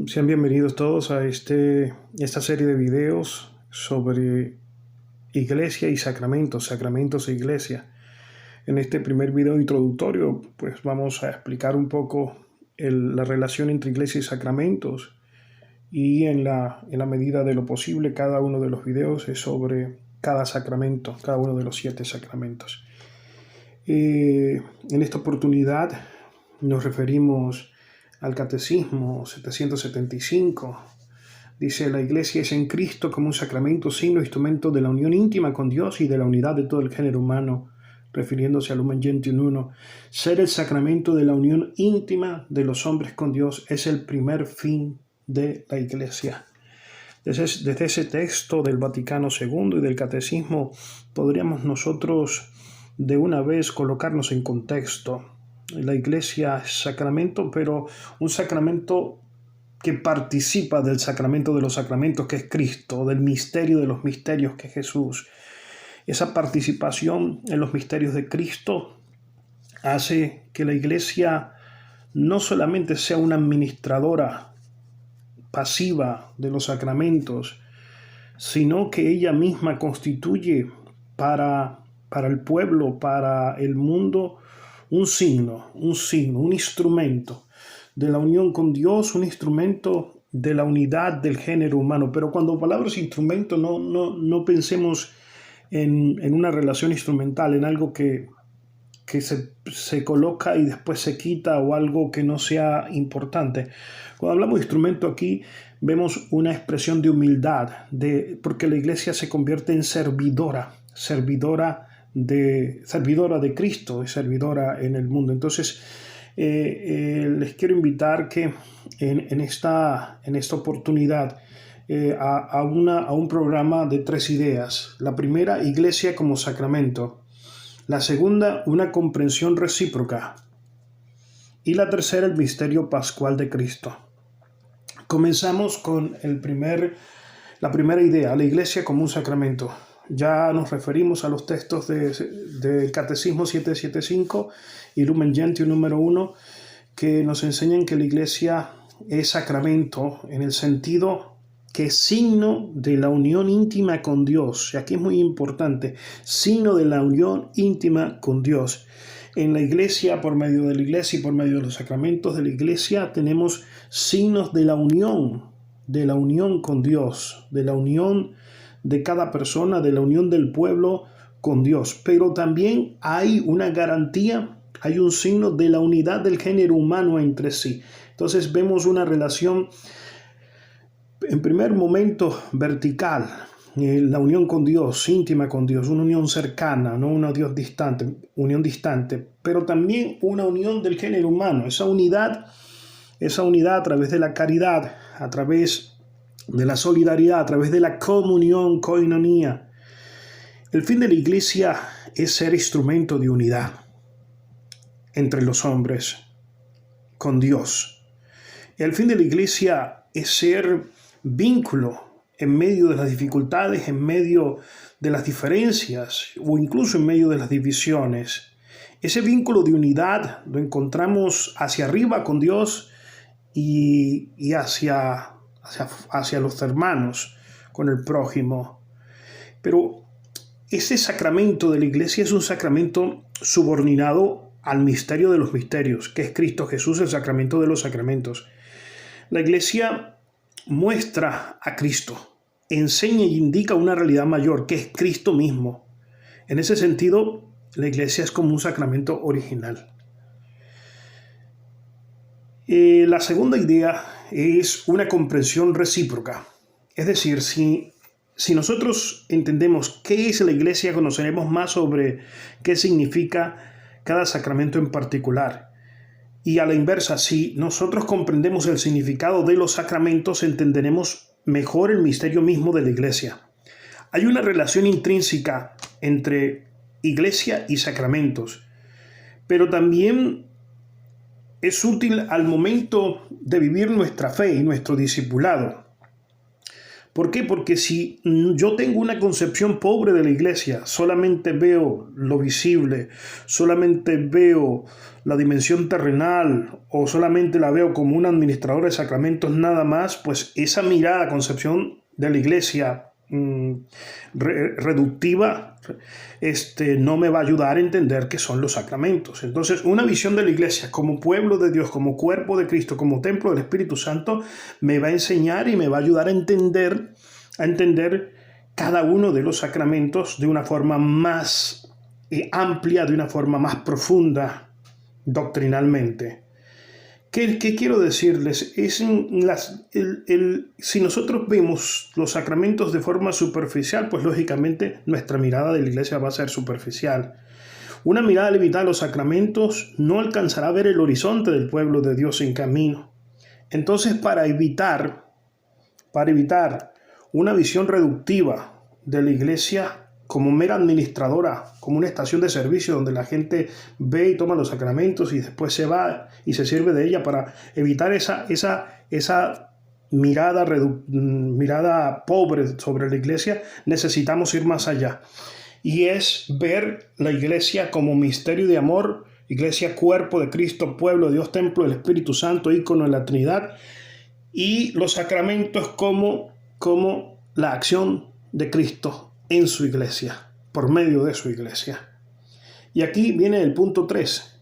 Sean bienvenidos todos a esta serie de videos sobre iglesia y sacramentos, sacramentos e iglesia. En este primer video introductorio, pues vamos a explicar un poco la relación entre iglesia y sacramentos, y en la medida de lo posible, cada uno de los videos es sobre cada sacramento, cada uno de los 7 sacramentos. En esta oportunidad nos referimos al Catecismo 775. Dice: la Iglesia es en Cristo como un sacramento, signo, instrumento de la unión íntima con Dios y de la unidad de todo el género humano, refiriéndose al Lumen Gentium 1. Ser el sacramento de la unión íntima de los hombres con Dios es el primer fin de la Iglesia. Desde ese texto del Vaticano II y del Catecismo podríamos nosotros de una vez colocarnos en contexto. La Iglesia es sacramento, pero un sacramento que participa del sacramento de los sacramentos, que es Cristo, del misterio de los misterios, que es Jesús. Esa participación en los misterios de Cristo hace que la Iglesia no solamente sea una administradora pasiva de los sacramentos, sino que ella misma constituye para el pueblo, para el mundo, un signo, un instrumento de la unión con Dios, un instrumento de la unidad del género humano. Pero cuando palabras instrumento, no pensemos en una relación instrumental, en algo que se coloca y después se quita, o algo que no sea importante. Cuando hablamos de instrumento aquí, vemos una expresión de humildad, porque la Iglesia se convierte en servidora de Cristo, y servidora en el mundo. Entonces, les quiero invitar que en esta oportunidad a un programa de 3 ideas. La primera, Iglesia como sacramento. La segunda, una comprensión recíproca. Y la tercera, el misterio pascual de Cristo. Comenzamos con la primera idea, la Iglesia como un sacramento. Ya nos referimos a los textos del Catecismo 775 y Lumen Gentium número 1, que nos enseñan que la Iglesia es sacramento en el sentido que es signo de la unión íntima con Dios. Y aquí es muy importante, signo de la unión íntima con Dios. En la Iglesia, por medio de la Iglesia y por medio de los sacramentos de la Iglesia, tenemos signos de la unión con Dios, de la unión de cada persona, de la unión del pueblo con Dios. Pero también hay una garantía, hay un signo de la unidad del género humano entre sí. Entonces vemos una relación, en primer momento, vertical, la unión con Dios, íntima con Dios, una unión cercana, no una unión distante, pero también una unión del género humano, esa unidad a través de la caridad, a través de la solidaridad, a través de la comunión, koinonía. El fin de la Iglesia es ser instrumento de unidad entre los hombres con Dios. El fin de la Iglesia es ser vínculo en medio de las dificultades, en medio de las diferencias o incluso en medio de las divisiones. Ese vínculo de unidad lo encontramos hacia arriba con Dios y hacia los hermanos, con el prójimo. Pero ese sacramento de la Iglesia es un sacramento subordinado al misterio de los misterios, que es Cristo Jesús, el sacramento de los sacramentos. La Iglesia muestra a Cristo, enseña y indica una realidad mayor, que es Cristo mismo. En ese sentido, la Iglesia es como un sacramento original. La segunda idea es una comprensión recíproca. Es decir, si nosotros entendemos qué es la Iglesia, conoceremos más sobre qué significa cada sacramento en particular. Y a la inversa, si nosotros comprendemos el significado de los sacramentos, entenderemos mejor el misterio mismo de la Iglesia. Hay una relación intrínseca entre Iglesia y sacramentos, pero también es útil al momento de vivir nuestra fe y nuestro discipulado. ¿Por qué? Porque si yo tengo una concepción pobre de la iglesia, solamente veo lo visible, solamente veo la dimensión terrenal o solamente la veo como un administrador de sacramentos nada más, pues esa mirada, concepción de la iglesia reductiva, no me va a ayudar a entender qué son los sacramentos. Entonces, una visión de la iglesia como pueblo de Dios, como cuerpo de Cristo, como templo del Espíritu Santo, me va a enseñar y me va a ayudar a entender cada uno de los sacramentos de una forma más amplia, de una forma más profunda doctrinalmente. ¿Qué quiero decirles? Si nosotros vemos los sacramentos de forma superficial, pues lógicamente nuestra mirada de la iglesia va a ser superficial. Una mirada limitada a los sacramentos no alcanzará a ver el horizonte del pueblo de Dios en camino. Entonces, para evitar una visión reductiva de la iglesia como mera administradora, como una estación de servicio donde la gente ve y toma los sacramentos y después se va y se sirve de ella, para evitar esa mirada pobre sobre la iglesia, necesitamos ir más allá. Y es ver la iglesia como misterio de amor, iglesia cuerpo de Cristo, pueblo de Dios, templo del Espíritu Santo, ícono de la Trinidad, y los sacramentos como la acción de Cristo en su iglesia, por medio de su iglesia. Y aquí viene el punto 3,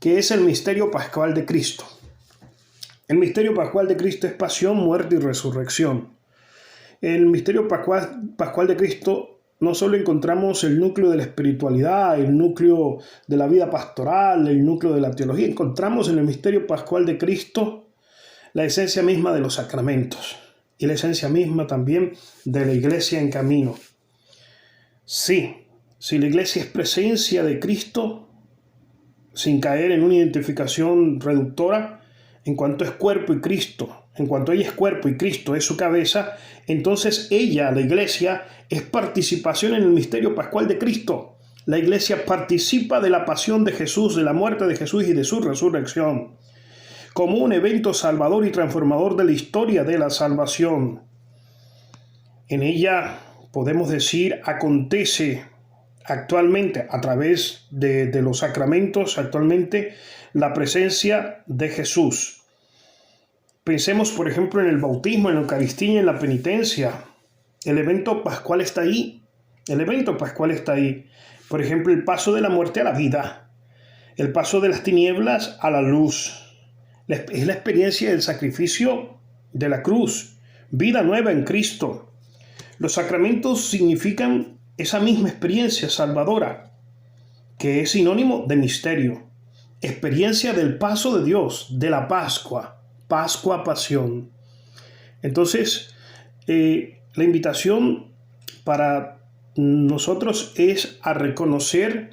que es el misterio pascual de Cristo. El misterio pascual de Cristo es pasión, muerte y resurrección. En el misterio pascual de Cristo no solo encontramos el núcleo de la espiritualidad, el núcleo de la vida pastoral, el núcleo de la teología, encontramos en el misterio pascual de Cristo la esencia misma de los sacramentos y la esencia misma también de la iglesia en camino. Sí, si la iglesia es presencia de Cristo, sin caer en una identificación reductora, en cuanto es cuerpo y Cristo, en cuanto ella es cuerpo y Cristo es su cabeza, entonces ella, la iglesia, es participación en el misterio pascual de Cristo. La iglesia participa de la pasión de Jesús, de la muerte de Jesús y de su resurrección, como un evento salvador y transformador de la historia de la salvación. En ella, podemos decir, acontece actualmente, a través de los sacramentos, actualmente, la presencia de Jesús. Pensemos, por ejemplo, en el bautismo, en la Eucaristía y en la penitencia. El evento pascual está ahí. Por ejemplo, el paso de la muerte a la vida, el paso de las tinieblas a la luz. Es la experiencia del sacrificio de la cruz, vida nueva en Cristo. Los sacramentos significan esa misma experiencia salvadora, que es sinónimo de misterio, experiencia del paso de Dios, de la Pascua, pasión. Entonces, la invitación para nosotros es a reconocer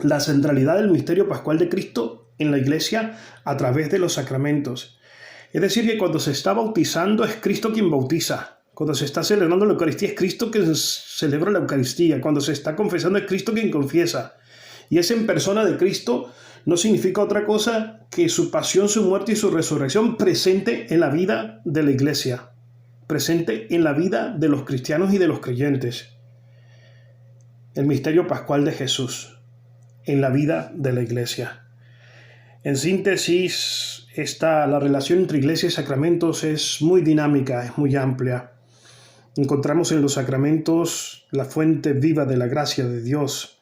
la centralidad del misterio pascual de Cristo en la iglesia a través de los sacramentos. Es decir, que cuando se está bautizando es Cristo quien bautiza. Cuando se está celebrando la Eucaristía es Cristo quien celebra la Eucaristía. Cuando se está confesando es Cristo quien confiesa. Y es en persona de Cristo, no significa otra cosa que su pasión, su muerte y su resurrección presente en la vida de la iglesia, presente en la vida de los cristianos y de los creyentes. El misterio pascual de Jesús en la vida de la iglesia. En síntesis, la relación entre iglesia y sacramentos es muy dinámica, es muy amplia. Encontramos en los sacramentos la fuente viva de la gracia de Dios,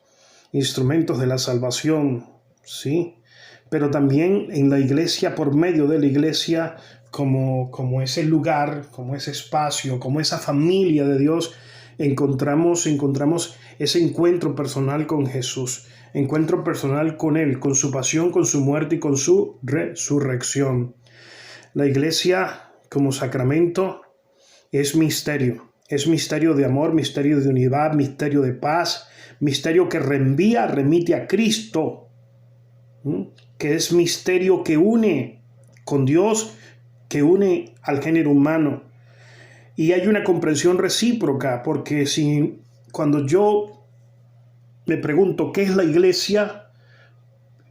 instrumentos de la salvación, ¿sí? Pero también en la iglesia, por medio de la iglesia, como ese lugar, como ese espacio, como esa familia de Dios, encontramos ese encuentro personal con Jesús, encuentro personal con Él, con su pasión, con su muerte y con su resurrección. La iglesia como sacramento es misterio de amor, misterio de unidad, misterio de paz, misterio que remite a Cristo, que es misterio que une con Dios, que une al género humano. Y hay una comprensión recíproca, porque cuando yo me pregunto qué es la iglesia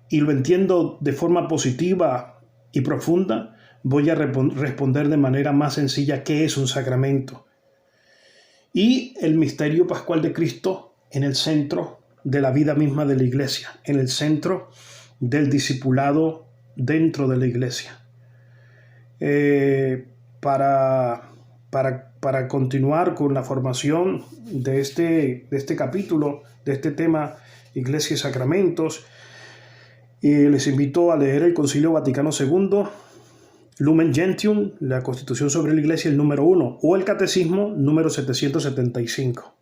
y lo entiendo de forma positiva y profunda, voy a responder de manera más sencilla qué es un sacramento. Y el misterio pascual de Cristo en el centro de la vida misma de la iglesia, en el centro del discipulado dentro de la iglesia. Para continuar con la formación de este capítulo, de este tema, Iglesia y Sacramentos, les invito a leer el Concilio Vaticano II, Lumen Gentium, la Constitución sobre la Iglesia, el número 1, o el Catecismo número 775.